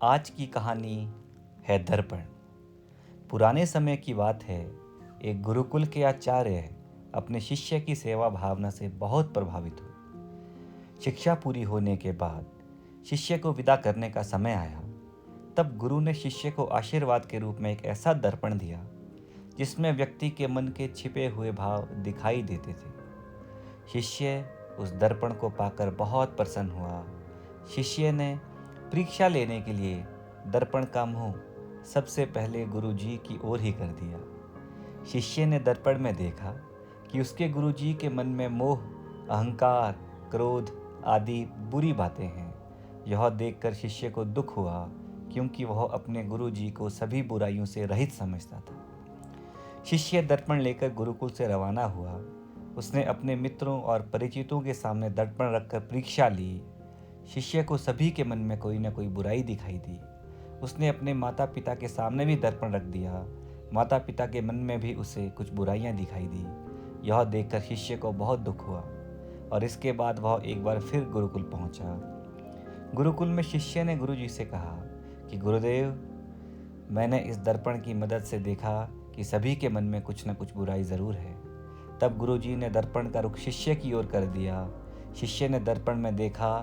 आज की कहानी है दर्पण। पुराने समय की बात है। एक गुरुकुल के आचार्य अपने शिष्य की सेवा भावना से बहुत प्रभावित हुए। शिक्षा पूरी होने के बाद शिष्य को विदा करने का समय आया। तब गुरु ने शिष्य को आशीर्वाद के रूप में एक ऐसा दर्पण दिया जिसमें व्यक्ति के मन के छिपे हुए भाव दिखाई देते थे। शिष्य उस दर्पण को पाकर बहुत प्रसन्न हुआ। शिष्य ने परीक्षा लेने के लिए दर्पण का मुंह सबसे पहले गुरुजी की ओर ही कर दिया। शिष्य ने दर्पण में देखा कि उसके गुरुजी के मन में मोह, अहंकार, क्रोध आदि बुरी बातें हैं। यह देखकर शिष्य को दुख हुआ, क्योंकि वह अपने गुरुजी को सभी बुराइयों से रहित समझता था। शिष्य दर्पण लेकर गुरुकुल से रवाना हुआ। उसने अपने मित्रों और परिचितों के सामने दर्पण रखकर परीक्षा ली। शिष्य को सभी के मन में कोई न कोई बुराई दिखाई दी। उसने अपने माता पिता के सामने भी दर्पण रख दिया। माता पिता के मन में भी उसे कुछ बुराइयां दिखाई दी। यह देखकर शिष्य को बहुत दुख हुआ और इसके बाद वह एक बार फिर गुरुकुल पहुंचा। गुरुकुल में शिष्य ने गुरुजी से कहा कि गुरुदेव, मैंने इस दर्पण की मदद से देखा कि सभी के मन में कुछ न कुछ बुराई ज़रूर है। तब गुरुजी ने दर्पण का रुख शिष्य की ओर कर दिया। शिष्य ने दर्पण में देखा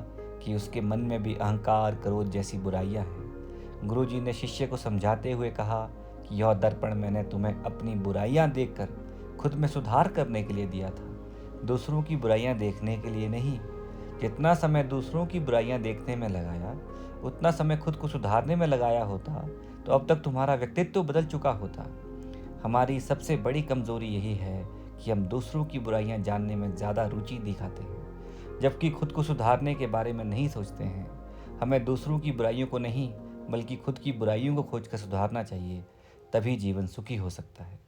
कि उसके मन में भी अहंकार, क्रोध जैसी बुराइयां हैं। गुरुजी ने शिष्य को समझाते हुए कहा कि यह दर्पण मैंने तुम्हें अपनी बुराइयां देखकर खुद में सुधार करने के लिए दिया था, दूसरों की बुराइयां देखने के लिए नहीं। जितना समय दूसरों की बुराइयां देखने में लगाया, उतना समय खुद को सुधारने में लगाया होता तो अब तक तुम्हारा व्यक्तित्व तो बदल चुका होता। हमारी सबसे बड़ी कमजोरी यही है कि हम दूसरों की बुराइयां जानने में ज़्यादा रुचि दिखाते हैं, जबकि खुद को सुधारने के बारे में नहीं सोचते हैं। हमें दूसरों की बुराइयों को नहीं, बल्कि खुद की बुराइयों को खोजकर सुधारना चाहिए, तभी जीवन सुखी हो सकता है।